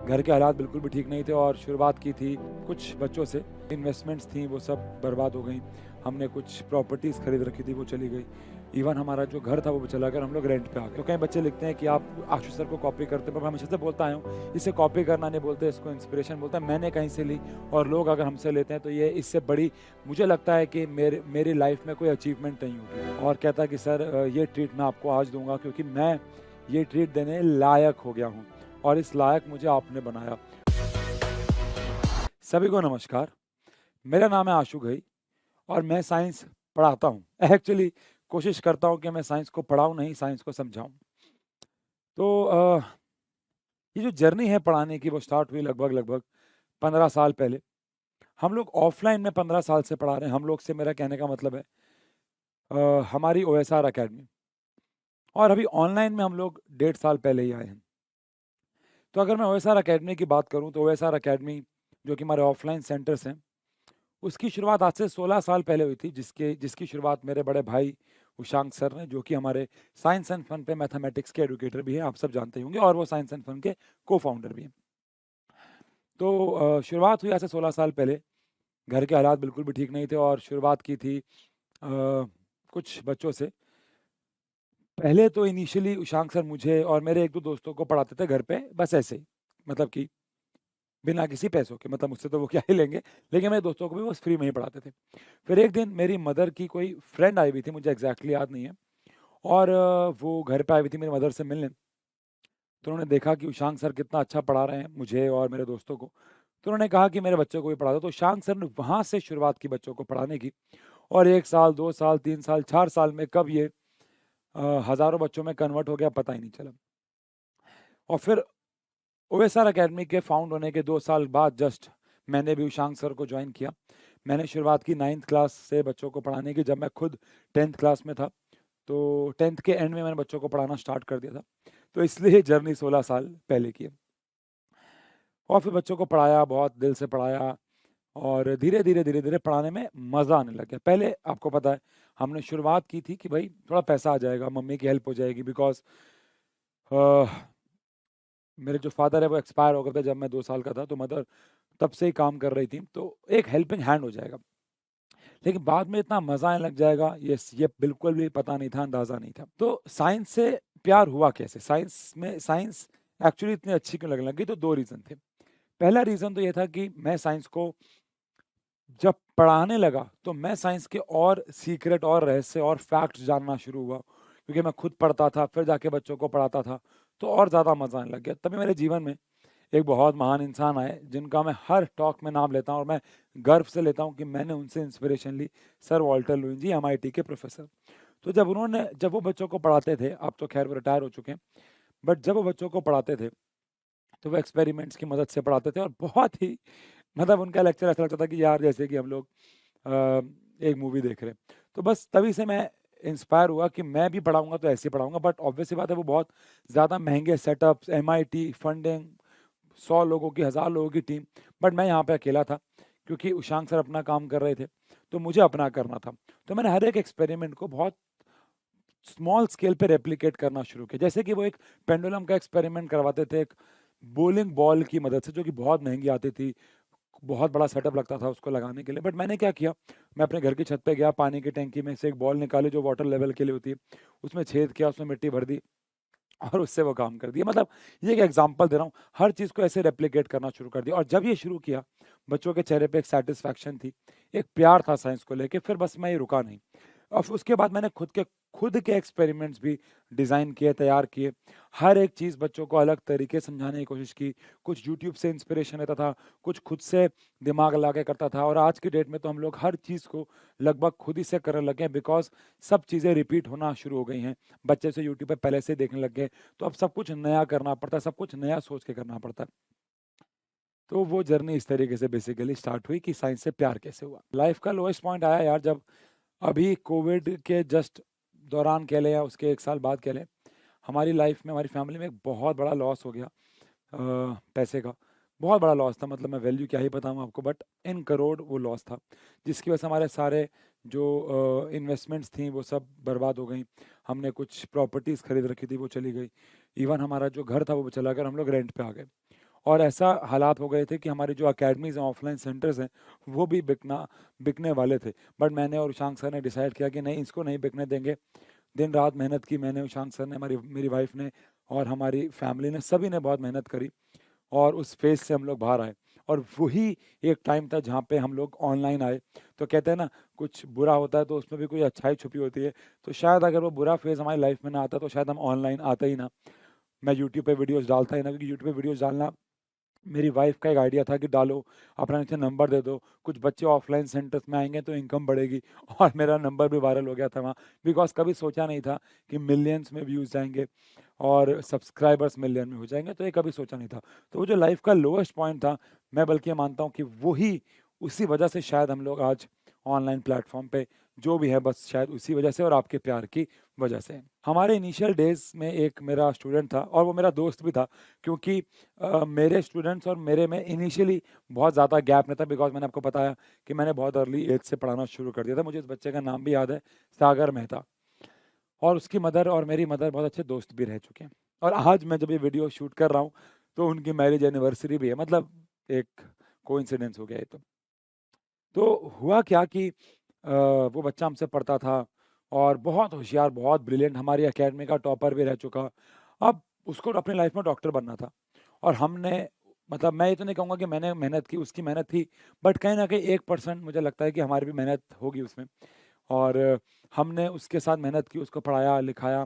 घर के हालात बिल्कुल भी ठीक नहीं थे और शुरुआत की थी कुछ बच्चों से। इन्वेस्टमेंट्स थी वो सब बर्बाद हो गई। हमने कुछ प्रॉपर्टीज़ खरीद रखी थी वो चली गई। इवन हमारा जो घर था वो चला गया, हम लोग रेंट पे आ गए। तो कई बच्चे लिखते हैं कि आप आशु सर को कॉपी करते हैं, पर मैं हमेशा से बोलता आया हूँ इसे कॉपी करना नहीं बोलते, इसको इंस्पिरेशन बोलते हैं। मैंने कहीं से ली और लोग अगर हमसे लेते हैं तो ये इससे बड़ी मुझे लगता है कि मेरी लाइफ में कोई अचीवमेंट नहीं होगी। और कहता है कि सर ये ट्रीट मैं आपको आज दूंगा क्योंकि मैं ये ट्रीट देने लायक हो गया हूँ और इस लायक मुझे आपने बनाया। सभी को नमस्कार, मेरा नाम है आशु घई और मैं साइंस पढ़ाता हूँ। एक्चुअली कोशिश करता हूँ कि मैं साइंस को पढ़ाऊँ नहीं, साइंस को समझाऊँ। तो ये जो जर्नी है पढ़ाने की वो स्टार्ट हुई लगभग 15 साल पहले। हम लोग ऑफलाइन में 15 साल से पढ़ा रहे हैं। हम लोग से मेरा कहने का मतलब है हमारी ओएसआर अकेडमी, और अभी ऑनलाइन में हम लोग 1.5 साल पहले ही आए हैं। तो अगर मैं ओएसआर अकेडमी की बात करूँ तो ओएसआर अकेडमी जो कि हमारे ऑफलाइन सेंटर्स हैं, उसकी शुरुआत आज से 16 साल पहले हुई थी, जिसकी शुरुआत मेरे बड़े भाई उशांक सर ने, जो कि हमारे साइंस एंड फन पे मैथमेटिक्स के एडुकेटर भी हैं, आप सब जानते होंगे, और वो साइंस एंड फन के को-फाउंडर भी हैं। तो शुरुआत हुई आज से 16 साल पहले। घर के हालात बिल्कुल भी ठीक नहीं थे और शुरुआत की थी कुछ बच्चों से। पहले तो इनिशियली उशांक सर मुझे और मेरे 1-2 दोस्तों को पढ़ाते थे घर पे, बस ऐसे ही, मतलब कि बिना किसी पैसों के, मतलब मुझसे तो वो क्या ही लेंगे, लेकिन मेरे दोस्तों को भी वो फ्री में ही पढ़ाते थे। फिर एक दिन मेरी मदर की कोई फ्रेंड आई हुई थी, मुझे एग्जैक्टली याद नहीं है, और वो घर पे आई हुई थी मेरी मदर से मिलने। तो उन्होंने देखा कि उशांक सर कितना अच्छा पढ़ा रहे हैं मुझे और मेरे दोस्तों को, तो उन्होंने कहा कि मेरे बच्चों को भी पढ़ा दो। तो उशांक सर ने वहाँ से शुरुआत की बच्चों को पढ़ाने की, और 1 साल, 2 साल, 3 साल, 4 साल में कब ये हज़ारों बच्चों में कन्वर्ट हो गया पता ही नहीं चला। और फिर ओएसआर अकेडमी के फाउंड होने के 2 साल बाद जस्ट मैंने भी उशांक सर को ज्वाइन किया। मैंने शुरुआत की 9th क्लास से बच्चों को पढ़ाने की, जब मैं खुद 10th क्लास में था। तो 10th के एंड में मैंने बच्चों को पढ़ाना स्टार्ट कर दिया था। तो इसलिए जर्नी 16 साल पहले की है। और फिर बच्चों को पढ़ाया, बहुत दिल से पढ़ाया, और धीरे-धीरे पढ़ाने में मज़ा आने लग गया। पहले आपको पता है हमने शुरुआत की थी कि भाई थोड़ा पैसा आ जाएगा, मम्मी की हेल्प हो जाएगी, बिकॉज़ अ, मेरे जो फादर है वो एक्सपायर हो गए थे जब मैं 2 साल का था, तो मदर तब से ही काम कर रही थी, तो एक हेल्पिंग हैंड हो जाएगा। लेकिन बाद में इतना मज़ा आने लग जाएगा, ये बिल्कुल भी पता नहीं था, अंदाज़ा नहीं था। तो साइंस से प्यार हुआ कैसे? साइंस एक्चुअली इतनी अच्छी क्यों लगने लगी? तो 2 रीज़न थे। पहला रीज़न तो ये था कि मैं साइंस को जब पढ़ाने लगा, तो मैं साइंस के और सीक्रेट और रहस्य और फैक्ट्स जानना शुरू हुआ, क्योंकि मैं खुद पढ़ता था, फिर जाके बच्चों को पढ़ाता था, तो और ज़्यादा मज़ा आने लग गया। तभी मेरे जीवन में एक बहुत महान इंसान आए, जिनका मैं हर टॉक में नाम लेता हूँ और मैं गर्व से लेता हूँ कि मैंने उनसे इंस्पिरेशन ली, सर वॉल्टर लुईस जी, एमआईटी के प्रोफेसर। तो जब वो बच्चों को पढ़ाते थे, अब तो खैर वो रिटायर हो चुके हैं, बट जब वो बच्चों को पढ़ाते थे, तो वो एक्सपेरिमेंट्स की मदद से पढ़ाते थे, और बहुत ही, मतलब उनका लेक्चर ऐसा लगता था कि यार जैसे कि हम लोग अ, एक मूवी देख रहे हैं। तो बस तभी से मैं इंस्पायर हुआ कि मैं भी पढ़ाऊँगा तो ऐसे ही पढ़ाऊँगा, बट ऑब्वियस सी बात है वो बहुत ज़्यादा महँगे सेटअप्स, एमआईटी, फंडिंग, 100 लोगों की, 1000 लोगों की टीम, बट मैं यहाँ पे अकेला था, क्योंकि उशांक सर अपना काम कर रहे थे, तो मुझे अपना करना था। तो मैंने हर एक एक्सपेरिमेंट को बहुत स्मॉल स्केल पे रेप्लिकेट करना शुरू किया। जैसे कि वो एक पेंडुलम का एक्सपेरिमेंट करवाते थे एक बोलिंग बॉल की मदद से, जो कि बहुत महँगी आती थी, बहुत बड़ा सेटअप लगता था उसको लगाने के लिए। बट मैंने क्या किया, मैं अपने घर की छत पे गया, पानी की टैंकी में से एक बॉल निकाली जो वाटर लेवल के लिए होती है, उसमें छेद किया, उसमें मिट्टी भर दी और उससे वो काम कर दिया। मतलब ये एक एग्जांपल दे रहा हूँ, हर चीज़ को ऐसे रेप्लिकेट करना शुरू कर दिया, और जब ये शुरू किया, बच्चों के चेहरे पे एक सैटिस्फैक्शन थी, एक प्यार था साइंस को लेके, फिर बस मैं ये रुका नहीं। और फिर उसके बाद मैंने खुद के एक्सपेरिमेंट्स भी डिज़ाइन किए, तैयार किए। हर एक चीज़ बच्चों को अलग तरीके से समझाने की कोशिश की। कुछ यूट्यूब से इंस्पिरेशन लेता था, कुछ खुद से दिमाग लगा के करता था, और आज की डेट में तो हम लोग हर चीज़ को लगभग खुद ही से करने लगे हैं, बिकॉज़ सब चीज़ें रिपीट होना शुरू हो गई हैं। बच्चे से यूट्यूब पे पहले से ही देखने लग गए, तो अब सब कुछ नया करना पड़ता है, सब कुछ नया सोच के करना पड़ता है। तो वो जर्नी इस तरीके से बेसिकली स्टार्ट हुई कि साइंस से प्यार कैसे हुआ। लाइफ़ का लोएस्ट पॉइंट आया यार, जब अभी कोविड के जस्ट दौरान कह लें या उसके 1 साल बाद कह लें, हमारी लाइफ़ में, हमारी फैमिली में एक बहुत बड़ा लॉस हो गया पैसे का। बहुत बड़ा लॉस था, मतलब मैं वैल्यू क्या ही बताऊँ आपको, बट इन करोड़ वो लॉस था, जिसकी वजह से हमारे सारे जो इन्वेस्टमेंट्स थी वो सब बर्बाद हो गई। हमने कुछ प्रॉपर्टीज़ खरीद रखी थी वो चली गई। इवन हमारा जो घर था वो चला गया और हम लोग रेंट पे आ गए। और ऐसा हालात हो गए थे कि हमारे जो अकेडमीज हैं, ऑफलाइन सेंटर्स हैं, वो भी बिकने वाले थे। बट मैंने और उशांक सर ने डिसाइड किया कि नहीं, इसको नहीं बिकने देंगे। दिन रात मेहनत की मैंने, उशांक सर ने, मेरी वाइफ ने और हमारी फैमिली ने, सभी ने बहुत मेहनत करी और उस फेज से हम लोग बाहर आए। और वही एक टाइम था जहाँ पे हम लोग ऑनलाइन आए। तो कहते हैं ना, कुछ बुरा होता है तो उसमें भी कोई अच्छाई छुपी होती है। तो शायद अगर वो बुरा फेज हमारी लाइफ में ना आता तो शायद हम ऑनलाइन आते ही ना, मैं यूट्यूब पे वीडियोस डालता ही ना, क्योंकि यूट्यूब पे वीडियोस डालना मेरी वाइफ का एक आइडिया था कि डालो, अपना नीचे नंबर दे दो, कुछ बच्चे ऑफलाइन सेंटर्स में आएंगे तो इनकम बढ़ेगी। और मेरा नंबर भी वायरल हो गया था वहाँ, बिकॉज कभी सोचा नहीं था कि मिलियंस में व्यूज़ जाएंगे और सब्सक्राइबर्स मिलियन में हो जाएंगे, तो ये कभी सोचा नहीं था। तो वो जो लाइफ का लोएस्ट पॉइंट था, मैं बल्कि ये मानता हूँ कि वही, उसी वजह से शायद हम लोग आज ऑनलाइन प्लेटफॉर्म पे जो भी है, बस शायद उसी वजह से और आपके प्यार की वजह से। हमारे इनिशियल डेज में एक मेरा स्टूडेंट था और वो मेरा दोस्त भी था, क्योंकि मेरे स्टूडेंट्स और मेरे में इनिशियली बहुत ज़्यादा गैप नहीं था, बिकॉज मैंने आपको बताया कि मैंने बहुत अर्ली एज से पढ़ाना शुरू कर दिया था। मुझे इस बच्चे का नाम भी याद है, सागर मेहता। और उसकी मदर और मेरी मदर बहुत अच्छे दोस्त भी रह चुके हैं। और आज मैं जब ये वीडियो शूट कर रहा हूँ तो उनकी मैरिज एनिवर्सरी भी है, मतलब एक कोइंसिडेंस हो गया है। तो हुआ क्या कि वो बच्चा हमसे पढ़ता था और बहुत होशियार, बहुत ब्रिलियंट, हमारी एकेडमी का टॉपर भी रह चुका। अब उसको अपनी लाइफ में डॉक्टर बनना था और हमने, मतलब मैं ये तो नहीं कहूँगा कि मैंने मेहनत की, उसकी मेहनत थी, बट कहीं ना कहीं 1% मुझे लगता है कि हमारी भी मेहनत होगी उसमें। और हमने उसके साथ मेहनत की, उसको पढ़ाया लिखाया।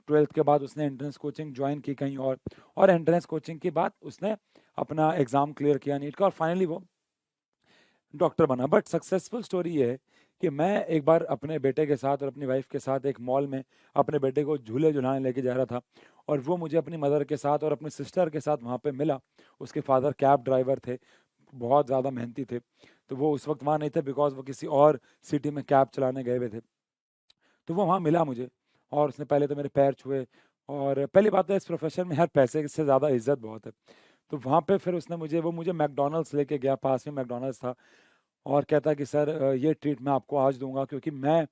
12th के बाद उसने एंट्रेंस कोचिंग ज्वाइन की कहीं और एंट्रेंस कोचिंग के बाद उसने अपना एग्ज़ाम क्लियर किया नीट का और फाइनली वो डॉक्टर बना। बट सक्सेसफुल स्टोरी ये है कि मैं एक बार अपने बेटे के साथ और अपनी वाइफ के साथ एक मॉल में अपने बेटे को झूले झुलाने लेके जा रहा था और वो मुझे अपनी मदर के साथ और अपनी सिस्टर के साथ वहाँ पे मिला। उसके फादर कैब ड्राइवर थे, बहुत ज़्यादा मेहनती थे। तो वो उस वक्त वहाँ नहीं थे, बिकॉज वो किसी और सिटी में कैब चलाने गए हुए थे। तो वो वहाँ मिला मुझे और उसने पहले तो मेरे पैर छुए। और पहली बात तो इस प्रोफेशन में हर पैसे से ज़्यादा इज्जत बहुत है। तो वहाँ पे फिर उसने मुझे मैकडॉनल्ड्स लेके गया, पास में मैकडॉनल्ड्स था, और कहता कि सर ये ट्रीट मैं आपको आज दूंगा क्योंकि मैं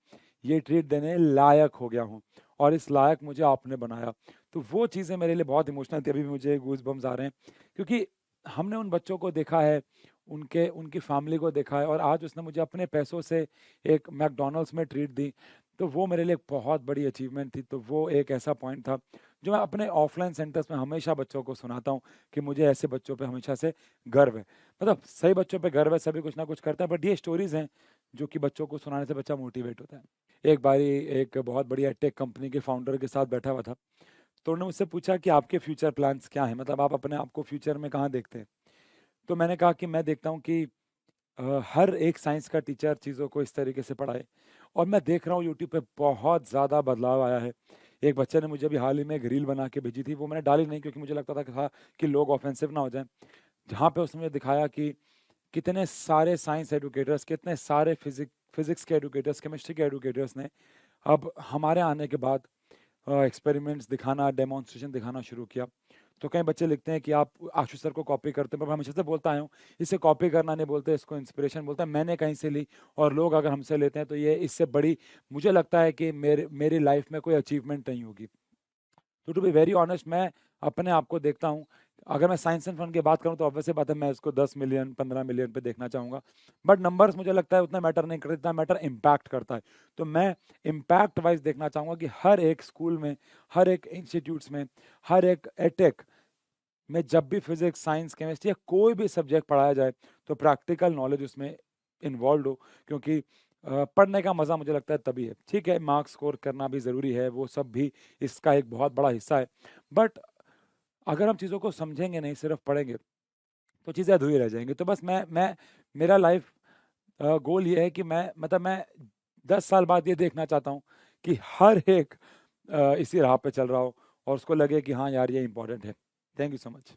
ये ट्रीट देने लायक हो गया हूँ और इस लायक मुझे आपने बनाया। तो वो चीज़ें मेरे लिए बहुत इमोशनल थी, अभी भी मुझे गूज बम्स आ रहे हैं, क्योंकि हमने उन बच्चों को देखा है, उनके उनकी फैमिली को देखा है, और आज उसने मुझे अपने पैसों से एक मैकडॉनल्ड्स में ट्रीट दी। तो वो मेरे लिए एक बहुत बड़ी अचीवमेंट थी। तो वो एक ऐसा पॉइंट था जो मैं अपने ऑफलाइन सेंटर्स में हमेशा बच्चों को सुनाता हूँ कि मुझे ऐसे बच्चों पे हमेशा से गर्व है। मतलब सही बच्चों पे गर्व है, सभी कुछ ना कुछ करता है, बट ये स्टोरीज हैं जो कि बच्चों को सुनाने से बच्चा मोटिवेट होता है। एक बारी एक बहुत बढ़िया टेक कंपनी के फाउंडर के साथ बैठा हुआ था, तो उन्होंने मुझसे पूछा कि आपके फ्यूचर प्लान्स क्या हैं, मतलब आप अपने आप को फ्यूचर में कहाँ देखते हैं। तो मैंने कहा कि मैं देखता हूँ कि हर एक साइंस का टीचर चीज़ों को इस तरीके से पढ़ाए, और मैं देख रहा हूँ यूट्यूब पे बहुत ज़्यादा बदलाव आया है। एक बच्चे ने मुझे अभी हाल ही में एक रील बना के भेजी थी, वो मैंने डाली नहीं क्योंकि मुझे लगता था कि लोग ऑफेंसिव ना हो जाएं, जहाँ पे उसने मुझे दिखाया कि कितने सारे साइंस एडुकेटर्स, कितने सारे फिजिक्स के एडुकेटर्स, केमिस्ट्री के एडुकेटर्स ने अब हमारे आने के बाद एक्सपेरिमेंट्स दिखाना, डेमोन्स्ट्रेशन दिखाना शुरू किया। तो कई बच्चे लिखते हैं कि आप आशीष सर को कॉपी करते हैं, पर मैं हमेशा से बोलता आया हूँ, इसे कॉपी करना नहीं बोलते, इसको इंस्पिरेशन बोलते हैं। मैंने कहीं से ली और लोग अगर हमसे लेते हैं तो ये इससे बड़ी, मुझे लगता है कि मेरी लाइफ में कोई अचीवमेंट नहीं होगी। तो टू बी वेरी ऑनेस्ट, मैं अपने आप को देखता हूँ, अगर मैं साइंस एंड फन की बात करूँ तो ऑब्वियसली बात है मैं इसको 10 मिलियन 15 मिलियन पे देखना चाहूँगा। बट नंबर्स मुझे लगता है उतना मैटर नहीं करता, इतना मैटर इम्पैक्ट करता है। तो मैं इम्पैक्ट वाइज देखना चाहूँगा कि हर एक स्कूल में, हर एक इंस्टीट्यूट्स में, हर एक एटेक में जब भी फिजिक्स, साइंस, केमिस्ट्री या कोई भी सब्जेक्ट पढ़ाया जाए तो प्रैक्टिकल नॉलेज उसमें इन्वॉल्व हो। क्योंकि पढ़ने का मज़ा मुझे लगता है तभी है। ठीक है, मार्क्स स्कोर करना भी ज़रूरी है, वो सब भी इसका एक बहुत बड़ा हिस्सा है, बट अगर हम चीज़ों को समझेंगे नहीं, सिर्फ पढ़ेंगे, तो चीज़ें अधूरी रह जाएंगी। तो बस मैं मेरा लाइफ गोल ये है कि मैं 10 साल बाद ये देखना चाहता हूँ कि हर एक इसी राह पे चल रहा हो और उसको लगे कि हाँ यार, ये इंपॉर्टेंट है। Thank you so much.